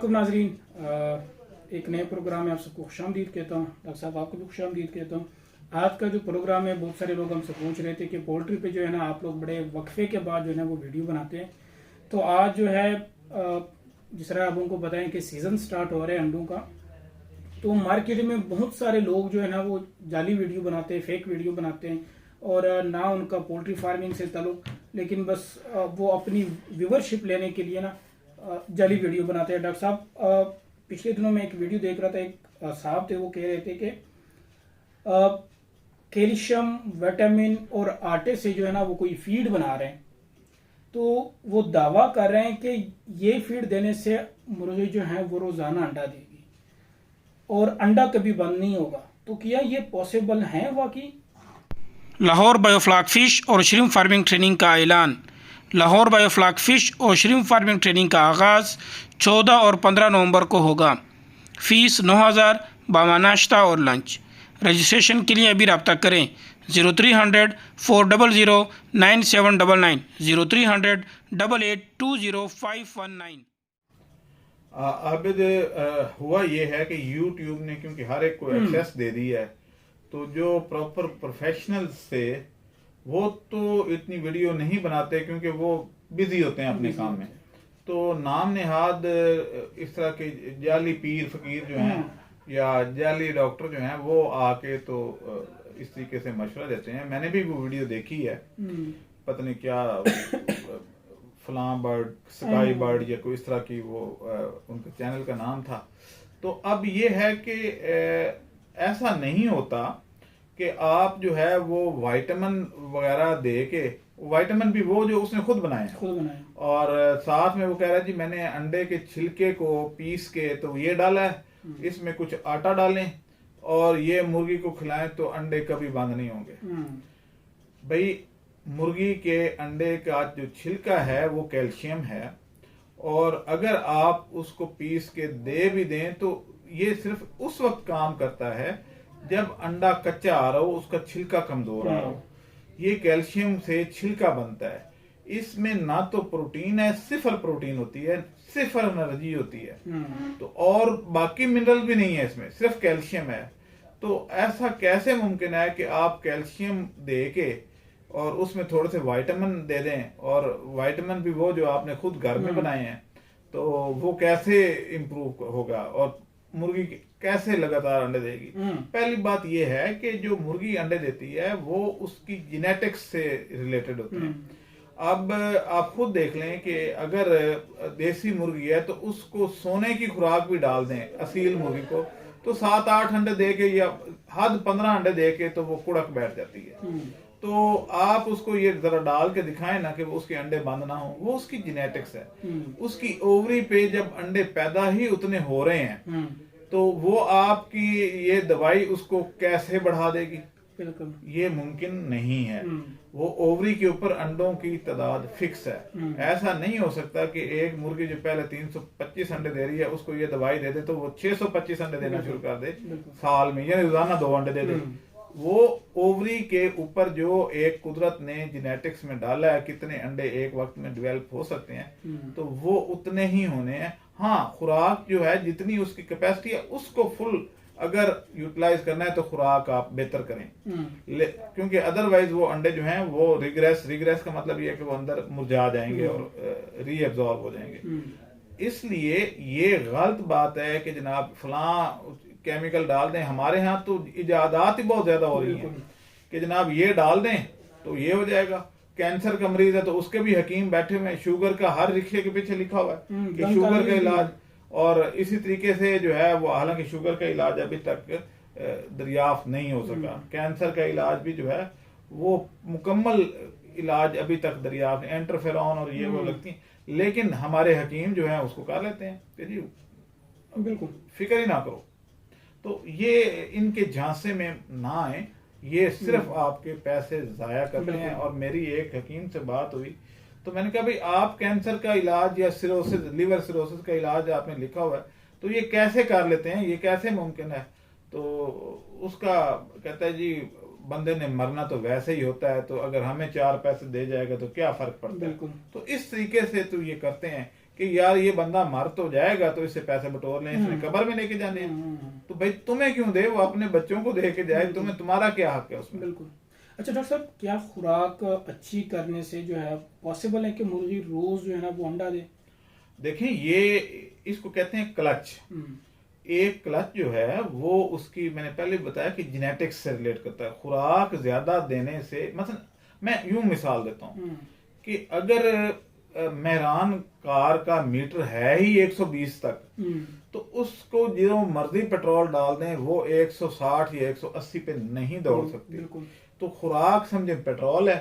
अस्सलाम नाजरीन, एक नए प्रोग्राम में आप सबको खुशामदीद कहता हूँ। डॉक्टर साहब आपको भी खुशामदीद कहता हूँ। आज का जो प्रोग्राम है, बहुत सारे लोग हमसे पूछ रहे थे कि पोल्ट्री पे जो है ना आप लोग बड़े वक्फे के बाद जो है ना वो वीडियो बनाते हैं। तो आज जो है जिस तरह आप उनको बताएं कि सीज़न स्टार्ट हो रहा है अंडों का, तो मार्केट में बहुत सारे लोग जो है ना वो जाली वीडियो बनाते हैं, फेक वीडियो बनाते हैं और ना उनका पोल्ट्री फार्मिंग से ताल्लुक, लेकिन बस वो अपनी व्यूवरशिप लेने के लिए ना जाली वीडियो बनाते हैं। डॉक्टर साहब, पिछले दिनों में एक वीडियो देख रहा था, एक साहब थे, वो कह रहे थे कि कैल्शियम, विटामिन और आटे से जो है ना वो कोई फीड बना रहे हैं। तो वो दावा कर रहे हैं कि ये फीड देने से मुर्गी जो है वो रोजाना अंडा देगी और अंडा कभी बंद नहीं होगा। तो क्या ये पॉसिबल है वाकई? लाहौर बायोफ्लॉक फिश और श्रिम्प फार्मिंग ट्रेनिंग का ऐलान। लाहौर बायोफ्लॉक फिश और श्रिम्प फार्मिंग ट्रेनिंग का आगाज़ 14 और 15 नवंबर को होगा। फ़ीस 9000 बामा नाश्ता और लंच। रजिस्ट्रेशन के लिए अभी रब्ता करें 0300 400 9799 0300 8820 आबिद, हुआ ये है कि YouTube ने क्योंकि हर एक को एक्सेस दे दी है, तो जो प्रॉपर प्रोफेशनल्स थे वो तो इतनी वीडियो नहीं बनाते क्योंकि वो बिजी होते हैं अपने काम में। तो नाम नेहाद इस तरह के जाली पीर फकीर जो हैं या जाली डॉक्टर जो हैं वो आके तो इस तरीके से मशवरा देते हैं। मैंने भी वो वीडियो देखी है, पता नहीं क्या फलां बर्ड, स्काई बर्ड या कोई इस तरह की वो उनके चैनल का नाम था। तो अब ये है कि ऐसा नहीं होता कि आप जो है वो विटामिन वगैरह दे के, विटामिन भी वो जो उसने खुद बनाए हैं, और साथ में वो कह रहा है जी मैंने अंडे के छिलके को पीस के तो ये डाला है, इसमें कुछ आटा डालें और ये मुर्गी को खिलाएं तो अंडे कभी बंद नहीं होंगे। भाई, मुर्गी के अंडे का जो छिलका है वो कैल्शियम है, और अगर आप उसको पीस के दे भी दें तो ये सिर्फ उस वक्त काम करता है जब अंडा कच्चा आ रहा हो, उसका छिलका कमजोर आ रहा हो। ये कैल्शियम से छिलका बनता है। इसमें ना तो प्रोटीन है, सिफर प्रोटीन होती है, सिफर एनर्जी होती है, तो और बाकी मिनरल भी नहीं है, इसमें सिर्फ कैल्शियम है। तो ऐसा कैसे मुमकिन है कि आप कैल्शियम दे के और उसमें थोड़े से विटामिन दे दें, और विटामिन भी वो जो आपने खुद घर में बनाए हैं, तो वो कैसे इंप्रूव होगा और मुर्गी कैसे लगातार अंडे देगी? पहली बात ये है कि जो मुर्गी अंडे देती है वो उसकी जेनेटिक्स से रिलेटेड होती है। अब आप खुद देख लें कि अगर देसी मुर्गी है तो उसको सोने की खुराक भी डाल दें असील मुर्गी को, तो 7-8 अंडे दे के या हद 15 अंडे दे के तो वो कुड़क बैठ जाती है। तो आप उसको ये जरा डाल के दिखाएं ना कि वो उसके अंडे बंद ना हो, वो उसकी जेनेटिक्स है। उसकी ओवरी पे जब अंडे पैदा ही उतने हो रहे हैं तो वो आपकी ये दवाई उसको कैसे बढ़ा देगी? बिल्कुल ये मुमकिन नहीं है। वो ओवरी के ऊपर अंडों की तादाद फिक्स है। ऐसा नहीं हो सकता कि एक मुर्गी जो पहले 325 अंडे दे रही है उसको ये दवाई दे दे तो वो 625 अंडे देना शुरू कर दे साल में, यानी रोजाना 2 अंडे दे दे। वो ओवरी के ऊपर जो एक कुदरत ने जेनेटिक्स में डाला है कितने अंडे एक वक्त में डेवलप हो सकते हैं, तो वो उतने ही होने हैं। हाँ, खुराक जो है जितनी उसकी कैपेसिटी है उसको फुल अगर यूटिलाइज करना है तो खुराक आप बेहतर करें, क्योंकि अदरवाइज वो अंडे जो हैं वो रिग्रेस का मतलब ये है कि वो अंदर मुरझा जाएंगे और रीएब्जॉर्ब हो जाएंगे। इसलिए ये गलत बात है कि जनाब फलां केमिकल डाल दें। हमारे यहाँ तो इजादात ही बहुत ज्यादा हो रही हैं कि जनाब ये डाल दें तो ये हो जाएगा। कैंसर का मरीज है तो उसके भी हकीम बैठे हुए हैं, शुगर का हर रिक्शे के पीछे लिखा हुआ है कि शुगर का इलाज, और इसी तरीके से जो है वो, हालांकि शुगर का इलाज अभी तक दरियाफ्त नहीं हो सका, कैंसर का इलाज भी जो है वो मुकम्मल इलाज अभी तक दरियाफ्त, एंटरफेरॉन और ये वो लगती है, लेकिन हमारे हकीम जो है उसको कर लेते हैं कि जी बिल्कुल फिक्र ही ना करो। तो ये इनके झांसे में ना आए, ये सिर्फ आपके पैसे जाया करते हैं। और मेरी एक हकीम से बात हुई तो मैंने कहा भाई आप कैंसर का इलाज या सिरोसिस, लिवर सिरोसिस का इलाज आपने लिखा हुआ है तो ये कैसे कर लेते हैं, ये कैसे मुमकिन है? तो उसका कहता है जी बंदे ने मरना तो वैसे ही होता है, तो अगर हमें 4 पैसे दे जाएगा तो क्या फर्क पड़ता है। तो इस तरीके से तो ये करते हैं कि यार ये बंदा मर तो जाएगा तो इससे पैसे बटोर लें, इसने कब्र में लेके जाने हैं, तो भाई तुम्हें क्यों दे, वो अपने बच्चों को दे के जाए, तुम्हें तुम्हारा क्या हक है उसमें। बिल्कुल। अच्छा डॉक्टर साहब, क्या खुराक अच्छी करने से जो है पॉसिबल है कि मुर्गी रोज जो है ना वो अंडा दे? देखें, ये इसको कहते हैं क्लच। एक क्लच जो है वो उसकी, मैंने पहले बताया कि जेनेटिक्स से रिलेट करता है। खुराक ज्यादा देने से, मतलब मैं यूं मिसाल देता हूं कि अगर मेहरान कार का मीटर है ही 120 तक, तो उसको जो मर्जी पेट्रोल डाल दें वो 160 या 180 पे नहीं दौड़ सकती। तो खुराक समझे पेट्रोल है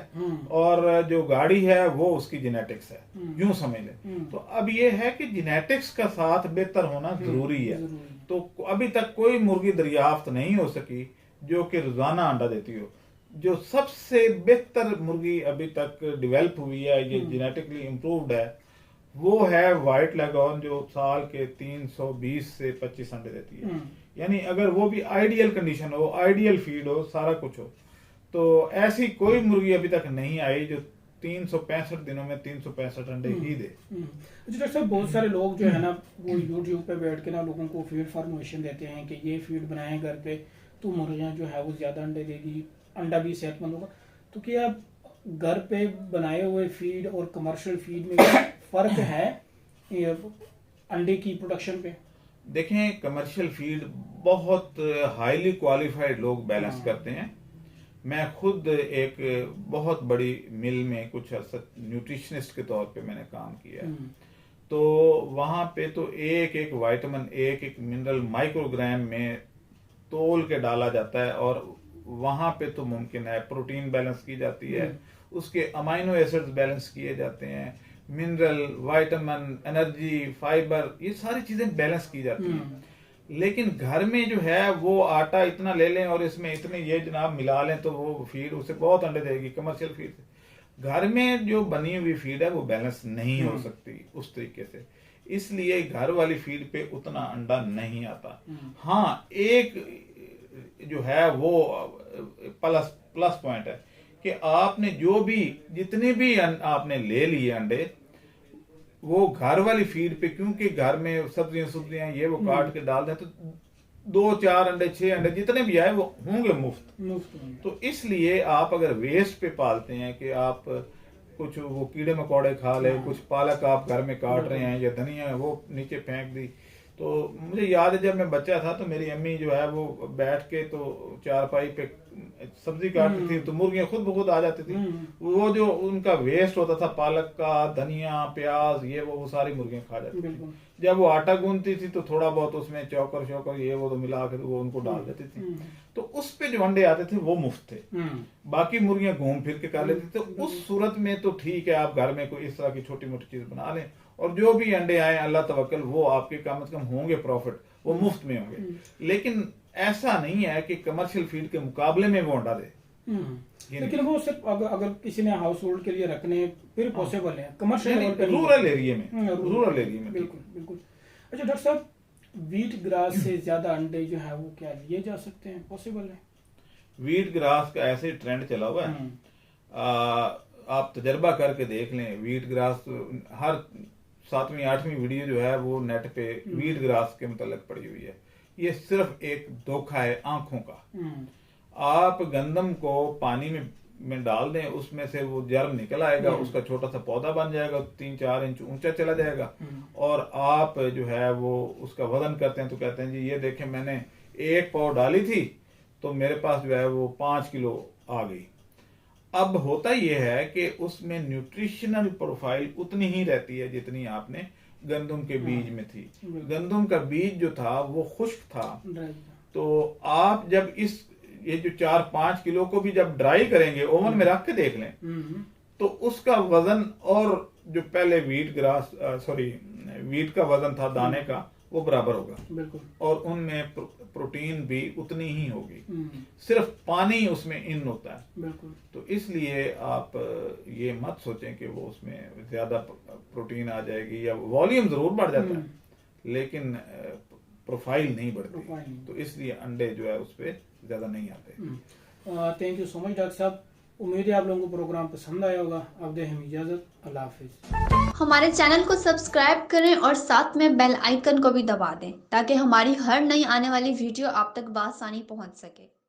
और जो गाड़ी है वो उसकी जेनेटिक्स है, यूं समझ लें। तो अब ये है कि जेनेटिक्स का साथ बेहतर होना जरूरी है। तो अभी तक कोई मुर्गी दरियाफ्त नहीं हो सकी जो कि रोजाना अंडा देती हो। जो सबसे बेहतर मुर्गी अभी तक डेवलप हुई है, ये जेनेटिकली इम्प्रूव्ड है, वो है व्हाइट लेगॉन, जो साल के 320 से 25 अंडे देती है। यानी अगर वो भी आइडियल कंडीशन हो, आइडियल फीड हो, सारा कुछ हो, तो ऐसी कोई मुर्गी अभी तक नहीं आई जो 365 दिनों में 365 अंडे ही दे। डॉक्टर साहब, बहुत सारे लोग जो है ना वो यूट्यूब पे बैठ के ना लोगों को फीड फॉर्मुलेशन देते हैं कि ये फीड बनाएं घर पे तो मुर्गियां जो है वो ज्यादा अंडे देगी, अंडा भी सेहतमंद होगा। तो क्या घर पे बनाए हुए फीड और कमर्शियल फीड में फर्क है ये अंडे की प्रोडक्शन पे? देखें, कमर्शियल फीड बहुत हाईली क्वालिफाइड लोग बैलेंस करते हैं। मैं खुद एक बहुत बड़ी मिल में कुछ न्यूट्रिशनिस्ट के तौर पे मैंने काम किया है। तो वहां पे तो एक एक विटामिन, एक एक मिनरल माइक्रोग्राम में तोल के डाला जाता है, और वहां पे तो मुमकिन है प्रोटीन बैलेंस की जाती है, उसके अमाइनो एसिड्स बैलेंस किए जाते हैं, मिनरल, विटामिन, एनर्जी, फाइबर, ये सारी चीजें बैलेंस की जाती हैं। लेकिन घर में जो है वो आटा इतना ले लें और इसमें इतने ये जनाब मिला लें तो वो फीड उससे बहुत अंडे देगी कमर्शियल फीड से। घर में जो बनी हुई फीड है वो बैलेंस नहीं हो सकती उस तरीके से, इसलिए घर वाली फीड पे उतना अंडा नहीं आता। हाँ, एक जो है वो प्लस पॉइंट है कि आपने जो भी जितने भी आपने ले लिए अंडे, वो घर वाली फीड पे, क्योंकि घर में सब्जियां ये वो काट के डाल दें तो 2-4 अंडे 6 अंडे जितने भी आए वो होंगे मुफ्त। तो इसलिए आप अगर वेस्ट पे पालते हैं कि आप कुछ वो कीड़े मकोड़े खा ले, कुछ पालक आप घर में काट रहे हैं या धनिया है वो नीचे फेंक दी। तो मुझे याद है जब मैं बच्चा था तो मेरी अम्मी जो है वो बैठ के तो चारपाई पे सब्जी काटती थी तो मुर्गियां खुद ब खुद आ जाती थी। वो जो उनका वेस्ट होता था पालक का, धनिया, प्याज, ये वो सारी मुर्गियां खा जाती थी। जब वो आटा गूंथती थी तो थोड़ा बहुत उसमें चौकर शौकर ये वो तो मिला के वो उनको डाल देती थी। तो उस पे जो अंडे आते थे वो मुफ्त थे, बाकी मुर्गियां घूम फिर के खा लेती थी। तो उस सूरत में तो ठीक है, आप घर में कोई इस तरह की छोटी मोटी चीज बना लें और जो भी अंडे आए अल्लाह तवक्कल वो आपके कम से कम होंगे प्रॉफिट, वो मुफ्त में होंगे। लेकिन ऐसा नहीं है कि कमर्शियल फीड के मुकाबले में वो अंडा दे। लेकिन वो सिर्फ अगर किसी ने हाउस होल्ड के लिए रखने फिर पॉसिबल है, कमर्शियल रूरल एरिया में बिल्कुल। अच्छा डॉक्टर साहब, व्हीट ग्रास से ज्यादा अंडे जो है वो क्या लिए जा सकते हैं, पॉसिबल है? व्हीट ग्रास का ऐसे ट्रेंड चला हुआ है, आप तजर्बा करके देख लें। व्हीट ग्रास हर 7वीं 8वीं वीडियो जो है वो नेट पे व्हीट ग्रास के मुतालिक पड़ी हुई है। ये सिर्फ एक धोखा है आंखों का। आप गंदम को पानी में डाल दें, उसमें से वो जर्म निकल आएगा, उसका छोटा सा पौधा बन जाएगा, 3-4 इंच ऊंचा चला जाएगा, और आप जो है वो उसका वजन करते हैं तो कहते हैं जी ये देखें मैंने 1 पाव डाली थी तो मेरे पास जो है वो 5 किलो आ गई। अब होता यह है कि उसमें न्यूट्रिशनल प्रोफाइल उतनी ही रहती है जितनी आपने गंदम के बीज में थी। गंदम का बीज जो था वो खुश्क था, तो आप जब ये जो 4-5 किलो को भी जब ड्राई करेंगे, ओवन में रख के देख लें, तो उसका वजन और जो पहले व्हीट का वजन था दाने का वो बराबर होगा, और उनमें प्रोटीन भी उतनी ही होगी, सिर्फ पानी उसमें इन होता है। तो इसलिए आप ये मत सोचें कि वो उसमें ज्यादा प्रोटीन आ जाएगी, या वॉल्यूम जरूर बढ़ जाता है लेकिन प्रोफाइल नहीं बढ़ती। तो इसलिए अंडे जो है उस पर ज्यादा नहीं आते। Thank you so much doctor साहब। उम्मीद है आप लोगों को प्रोग्राम पसंद आया होगा। अब दे हम इजाज़त, अल्लाह हाफिज़। हमारे चैनल को सब्सक्राइब करें और साथ में बेल आइकन को भी दबा दें ताकि हमारी हर नई आने वाली वीडियो आप तक बआसानी पहुंच सके।